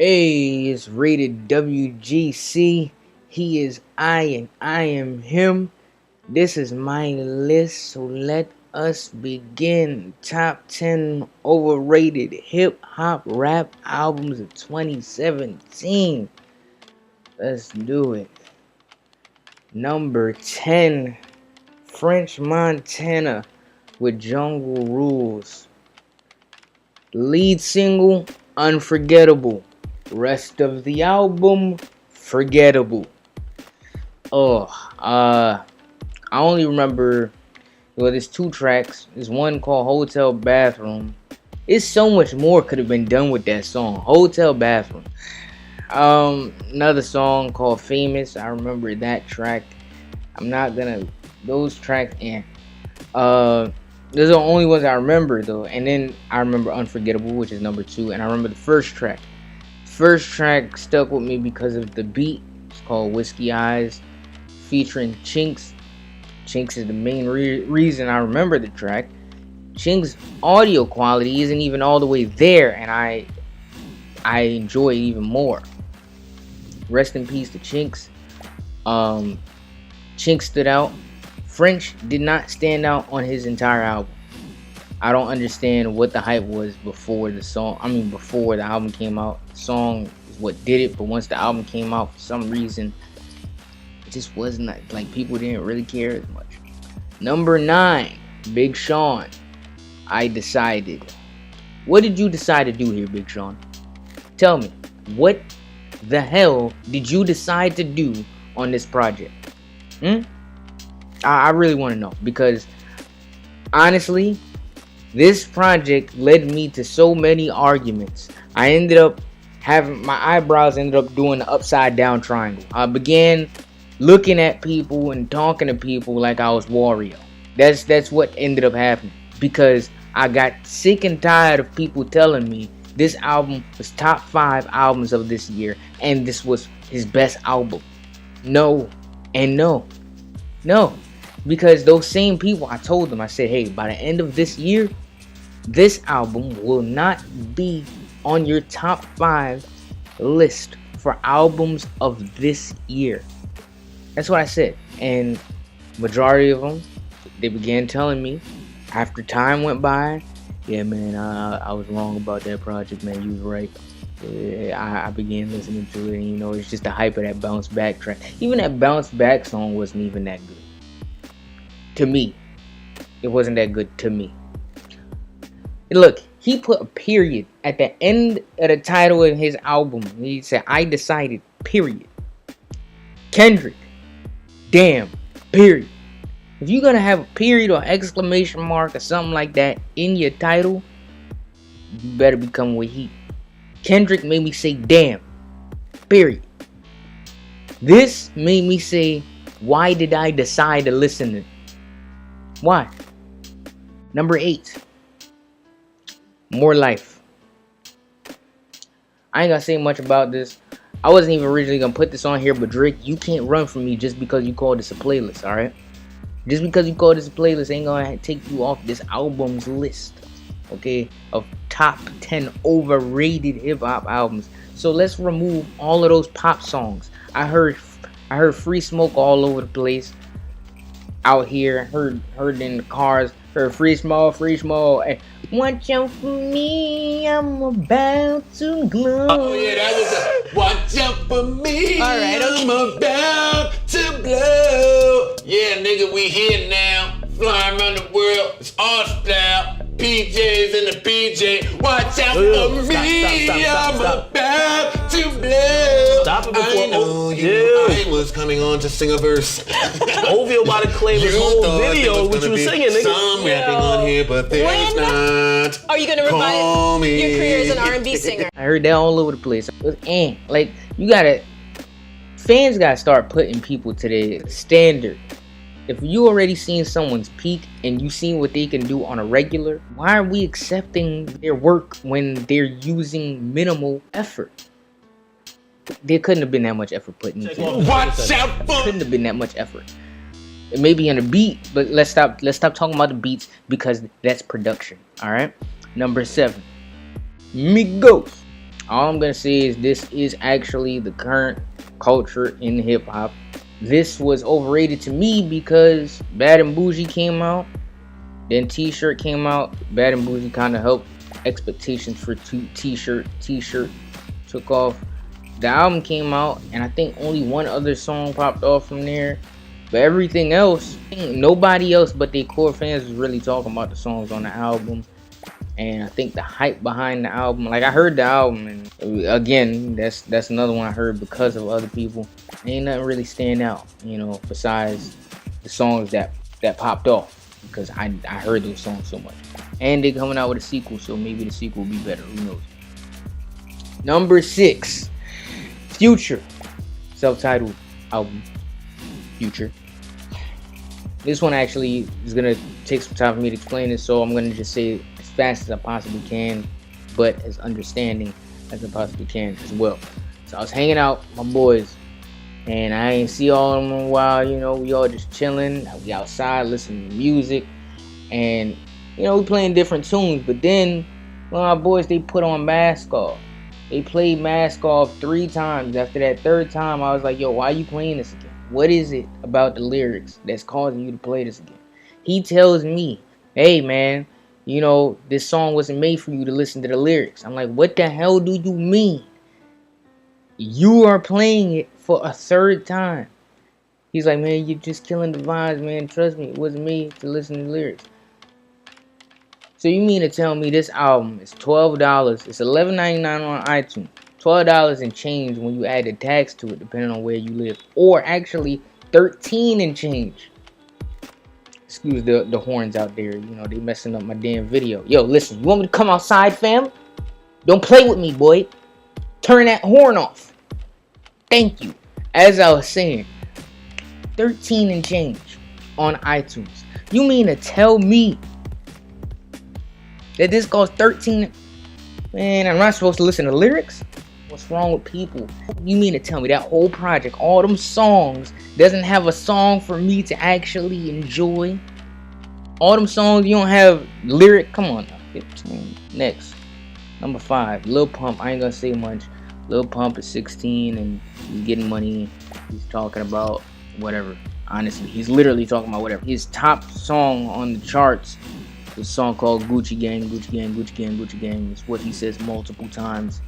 Hey, it's rated WGC. He is I and I am him. This is my list, so let us begin. Top 10 overrated hip hop rap albums of 2017. Let's do it. Number 10, French Montana with Jungle Rules. Lead single, Unforgettable. Rest of the album, forgettable. I only remember, there's two tracks. There's one called Hotel Bathroom. It's so much more could have been done with that song. Hotel Bathroom. Another song called Famous. I remember that track. Those tracks, those are the only ones I remember though. And then I remember Unforgettable, which is number 2. And I remember the first track. First track stuck with me because of the beat. It's called Whiskey Eyes, featuring Chinks. Chinks is the main reason I remember the track. Chinks' audio quality isn't even all the way there, and I enjoy it even more. Rest in peace to Chinks. Chinks stood out. French did not stand out on his entire album. I don't understand what the hype was before the album came out. The song is what did it, but once the album came out, for some reason, it just wasn't like people didn't really care as much. Number 9, Big Sean. I Decided. What did you decide to do here, Big Sean? Tell me, what the hell did you decide to do on this project? I really want to know, because honestly, this project led me to so many arguments. I ended up having my eyebrows ended up doing the upside down triangle. I began looking at people and talking to people like I was Wario. That's what ended up happening, because I got sick and tired of people telling me this album was top 5 albums of this year and this was his best album. No, and no. Because those same people, I told them, I said, hey, by the end of this year, this album will not be on your top 5 list for albums of this year. That's what I said. And majority of them, they began telling me after time went by, yeah, man, I was wrong about that project, man. You was right. I began listening to it, and it's just the hype of that Bounce Back track. Even that Bounce Back song wasn't even that good. To me, it wasn't that good to me. Look, he put a period at the end of the title of his album. He said, I decided, period. Kendrick, damn, period. If you're gonna have a period or exclamation mark or something like that in your title, you better be coming with heat. Kendrick made me say, damn, period. This made me say, why did I decide to listen to it? Why? Number 8, More Life. I ain't gonna say much about this. I wasn't even originally gonna put this on here, but Drake, you can't run from me just because you call this a playlist, alright? Just because you call this a playlist ain't gonna take you off this album's list, okay, of top 10 overrated hip-hop albums. So let's remove all of those pop songs. I heard Free Smoke all over the place out here, heard in the cars, heard free small, and watch out for me, I'm about to glow. Oh yeah, that was a watch out for me, alright, I'm about to blow. Yeah, nigga, we here now, flying around the world, it's all style. PJs in the PJ, watch out for me, I'm about to blow. Stop it before I know I was coming on to sing a verse. Ovio about to claim his whole video, what you was singing, nigga. Some rapping on here, but there's not. Are you gonna revive your career as an R&B singer? I heard that all over the place. Fans gotta start putting people to their standard. If you already seen someone's peak and you seen what they can do on a regular, why are we accepting their work when they're using minimal effort? There couldn't have been that much effort put into it. Watch out for. Couldn't have been that much effort. It may be on a beat, but let's stop talking about the beats, because that's production. All right. Number 7, Migos All I'm gonna say is this is actually the current culture in hip hop. This was overrated to me because Bad and Bougie came out, then T-Shirt came out. Bad and Bougie kind of helped expectations for T-Shirt. T-Shirt took off. The album came out, and I think only one other song popped off from there. But everything else, nobody else but their core fans was really talking about the songs on the album. And I think the hype behind the album, like I heard the album, and again, that's another one I heard because of other people. Ain't nothing really stand out, besides the songs that popped off, because I heard those songs so much. And they coming out with a sequel, so maybe the sequel will be better. Who knows? Number 6, Future, self-titled album, Future. This one actually is gonna take some time for me to explain it, so I'm gonna just say it as fast as I possibly can, but as understanding as I possibly can as well. So I was hanging out with my boys, and I ain't see all of them in a while. We all just chilling. We outside listening to music, and we playing different tunes. But then one of my boys, they put on Mask Off. They played Mask Off 3 times. After that 3rd time, I was like, yo, why are you playing this again? What is it about the lyrics that's causing you to play this again? He tells me, hey, man, this song wasn't made for you to listen to the lyrics. I'm like, what the hell do you mean? You are playing it for a 3rd time. He's like, man, you're just killing the vibes, man. Trust me, it wasn't made to listen to the lyrics. So you mean to tell me this album is $12? It's $11.99 on iTunes. $12 and change when you add the tax to it, depending on where you live. Or actually, $13 and change. Excuse the horns out there. They messing up my damn video. Yo, listen, you want me to come outside, fam? Don't play with me, boy. Turn that horn off. Thank you. As I was saying, $13 and change on iTunes. You mean to tell me that this costs $13? Man, I'm not supposed to listen to lyrics? What's wrong with people? You mean to tell me that whole project, all them songs, doesn't have a song for me to actually enjoy? All them songs, you don't have lyric? Come on now. 15. Next. Number 5, Lil Pump. I ain't gonna say much. Lil Pump is 16 and he's getting money. He's talking about whatever. Honestly, he's literally talking about whatever. His top song on the charts is a song called Gucci Gang, Gucci Gang, Gucci Gang, Gucci Gang. It's what he says multiple times.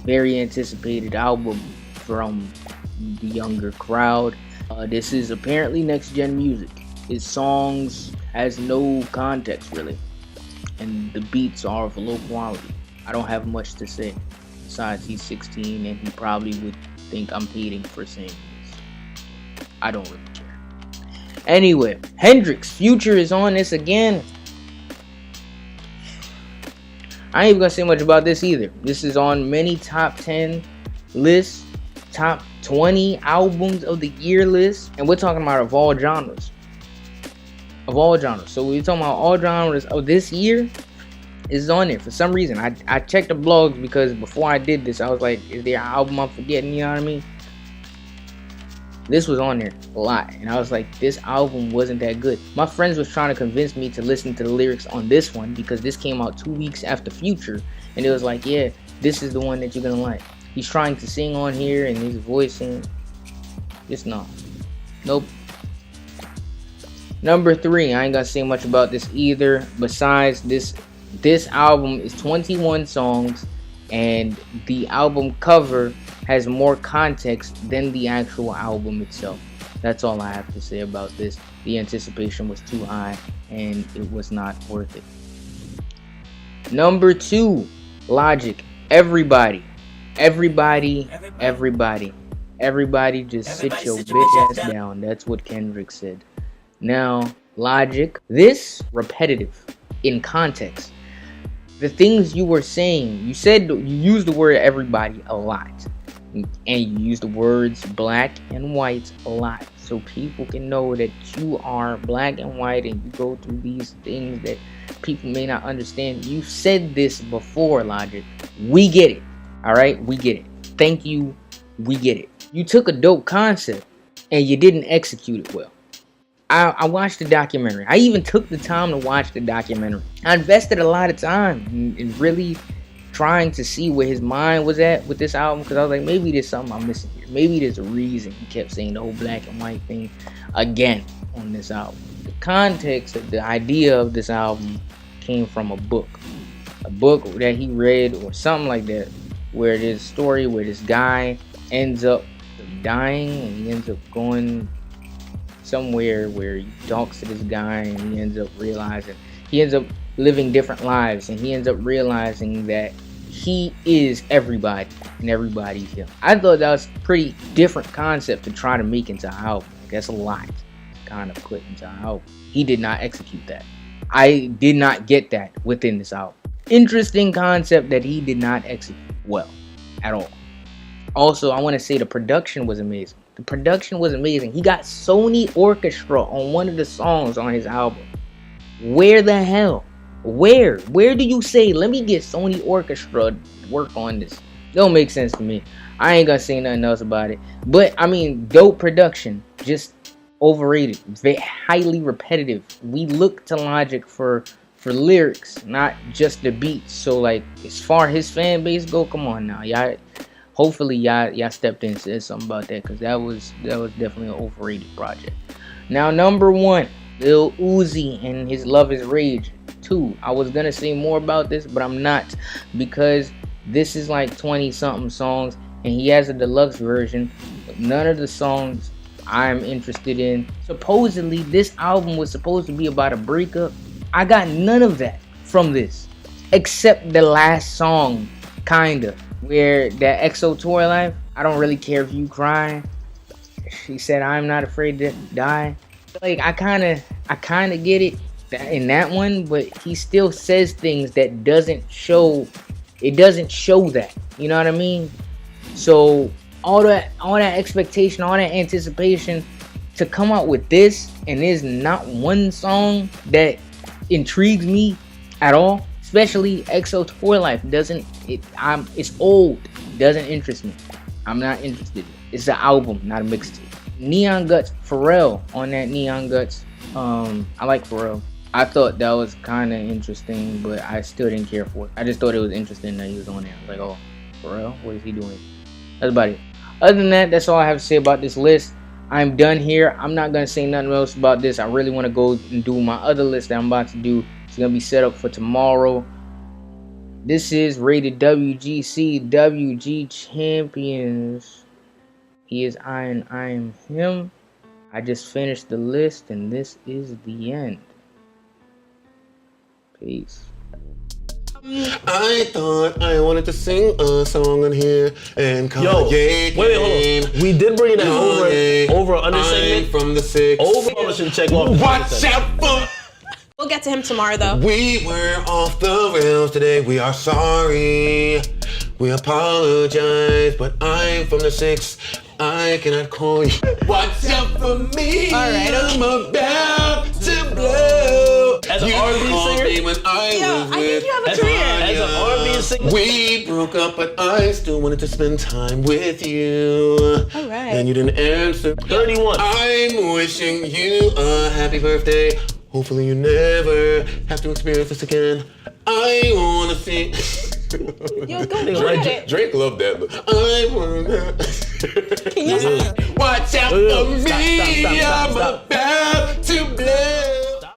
Very anticipated album from the younger crowd. This is apparently next gen music. His songs has no context really, and the beats are of low quality. I don't have much to say besides he's 16 and he probably would think I'm hating for saying this. I don't really care. Anyway, Hendrix, Future is on this again. I ain't even gonna say much about this either. This is on many top 10 lists, top 20 albums of the year lists, and we're talking about of all genres. Of all genres. So we're talking about all genres of this year. Is on there for some reason. I checked the blogs because before I did this, I was like, is there an album I'm forgetting? You know what I mean? This was on there a lot, and I was like, this album wasn't that good. My friends was trying to convince me to listen to the lyrics on this one because this came out 2 weeks after Future, and it was like, yeah, this is the one that you're gonna like. He's trying to sing on here, and his voice, and just no, nope. Number 3, I ain't gonna say much about this either. Besides this album is 21 songs, and the album cover has more context than the actual album itself. That's all I have to say about this. The anticipation was too high, and it was not worth it. Number 2, Logic. Everybody just sit your bitch ass down. That's what Kendrick said. Now, Logic, this repetitive in context. The things you were saying, you used the word everybody a lot, and you used the words black and white a lot, so people can know that you are black and white and you go through these things that people may not understand. You said this before, Logic. We get it. All right, we get it. Thank you. We get it. You took a dope concept and you didn't execute it well. I watched the documentary. I even took the time to watch the documentary. I invested a lot of time in really trying to see where his mind was at with this album, because I was like, maybe there's something I'm missing here. Maybe there's a reason he kept saying the whole black and white thing again on this album. The context of the idea of this album came from a book that he read or something like that, where there's a story where this guy ends up dying and he ends up going somewhere where he talks to this guy and he ends up living different lives, and he ends up realizing that he is everybody and everybody's him. I thought that was a pretty different concept to try to make into an album. That's a lot to kind of put into an album. He did not execute that. I did not get that within this album. Interesting concept that he did not execute well at all. Also, I want to say the production was amazing. The production was amazing. He got Sony Orchestra on one of the songs on his album. Where the hell? Where do you say, let me get Sony Orchestra to work on this? Don't make sense to me. I ain't gonna say nothing else about it. But I mean, dope production, just overrated, very highly repetitive. We look to Logic for lyrics, not just the beats. So like, as far as his fan base go, come on now, y'all. Hopefully y'all stepped in and said something about that, because that was definitely an overrated project. Now, number 1, Lil Uzi and his Love Is Rage 2. I was gonna say more about this, but I'm not, because this is like 20 something songs and he has a deluxe version. But none of the songs I'm interested in. Supposedly this album was supposed to be about a breakup. I got none of that from this, except the last song, kinda, where that EXO Tour Life. I don't really care if you cry. She said, I'm not afraid to die. Like, I kind of get it in that one, but he still says things that doesn't show that, you know what I mean? So all that expectation, all that anticipation to come out with this, and there's not one song that intrigues me at all. Especially EXO Tour Life it's old, doesn't interest me. I'm not interested. It's an album, not a mixtape. Neon Guts, Pharrell on that Neon Guts. I like Pharrell. I thought that was kind of interesting, but I still didn't care for it. I just thought it was interesting that he was on there. I was like, oh, Pharrell, what is he doing? That's about it. Other than that, that's all I have to say about this list. I'm done here. I'm not going to say nothing else about this. I really want to go and do my other list that I'm about to do. It's going to be set up for tomorrow. This is Rated WGC WG Champions. He is I and I am him. I just finished the list and this is the end. Peace. I thought I wanted to sing a song on here and Kanye. Wait, hold on. We did bring that over under segment from the 6. Over should check off. Watch out for. We'll get to him tomorrow, though. We were off the rails today. We are sorry. We apologize, but I'm from the 6. I cannot call you. Watch out for me. All right. I'm about to blow. As an R&B singer, I think you have a career. As an R&B singer, we broke up, but I still wanted to spend time with you. All right. And you didn't answer. 31. I'm wishing you a happy birthday. Hopefully you never have to experience this again. I wanna see. Yo, go Drake. Drake loved that. But I wanna. Watch out for me. I'm about to blow.